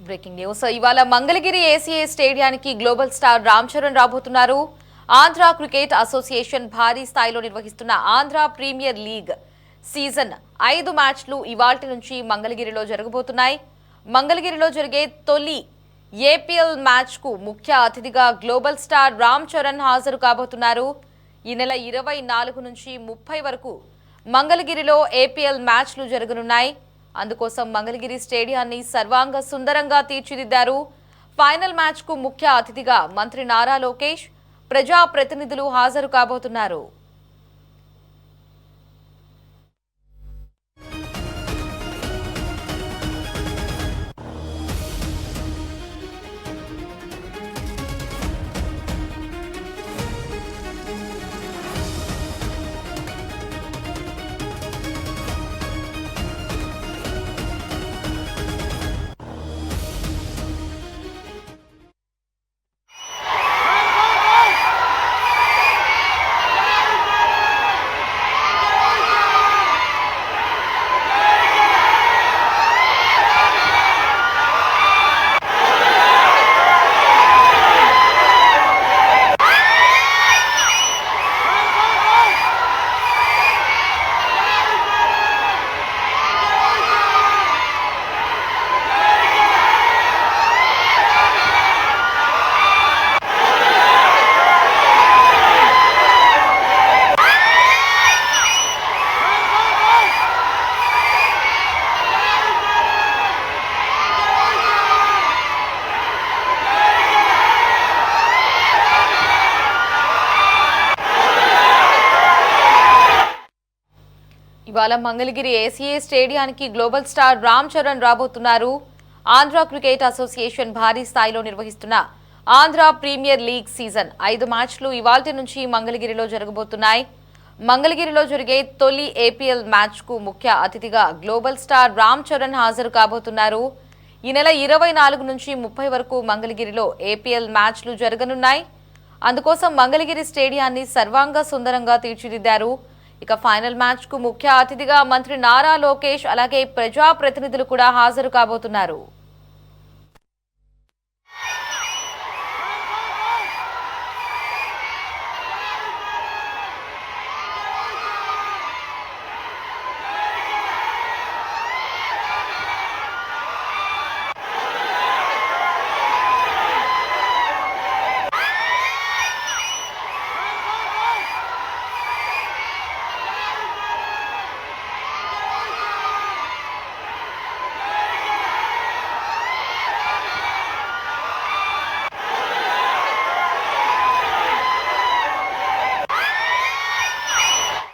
Breaking news ఇవాళ Mangalagiri ACA స్టేడియానికి global star Ram Charan రాబోతున్నారు. ఆంధ్ర క్రికెట్ అసోసియేషన్ భారీ స్థాయిలో నిర్వహిస్తున్న ఆంధ్ర ప్రీమియర్ లీగ్ సీజన్ 5 మ్యాచ్లు ఇవాల్టి నుంచి మంగళగిరిలో జరగబోతున్నాయి. మంగళగిరిలో జరిగే తొలి ఏపీఎల్ మ్యాచ్ కు ముఖ్య అతిథిగా గ్లోబల్ స్టార్ రామ్ చరణ్ హాజరు కాబోతున్నారు. ఈ నెల 24 నుంచి 30 వరకు మంగళగిరిలో ఏపీఎల్ మ్యాచ్లు జరగనున్నాయి. అందుకోసం మంగళగిరి స్టేడియాన్ని సర్వాంగ సుందరంగా తీర్చిదిద్దారు. ఫైనల్ మ్యాచ్ కు ముఖ్య అతిథిగా మంత్రి నారా లోకేష్, ప్రజా ప్రతినిధులు హాజరు కాబోతున్నారు. ఇవాళ మంగళగిరి ఏసీఏ స్టేడియానికి గ్లోబల్ స్టార్ రామ్ చరణ్ రాబోతున్నారు. ఆంధ్ర క్రికెట్ అసోసియేషన్ భారీ స్థాయిలో నిర్వహిస్తున్న ఆంధ్ర ప్రీమియర్ లీగ్ సీజన్ 5 మ్యాచ్లు ఇవాల్టి నుంచి మంగళగిరిలో జరగబోతున్నాయి. మంగళగిరిలో జరిగే తొలి ఏపీఎల్ మ్యాచ్ కు ముఖ్య అతిథిగా గ్లోబల్ స్టార్ రామ్ చరణ్ హాజరు కాబోతున్నారు. ఈ నెల 24 నుంచి 30 వరకు మంగళగిరిలో ఏపీఎల్ మ్యాచ్లు జరగనున్నాయి. అందుకోసం మంగళగిరి స్టేడియాన్ని సర్వాంగ సుందరంగా తీర్చిదిద్దారు. ఇక ఫైనల్ మ్యాచ్ కు ముఖ్య అతిథిగా మంత్రి నారా లోకేష్ అలాగే ప్రజా ప్రతినిధులు కూడా హాజరు కాబోతున్నారు.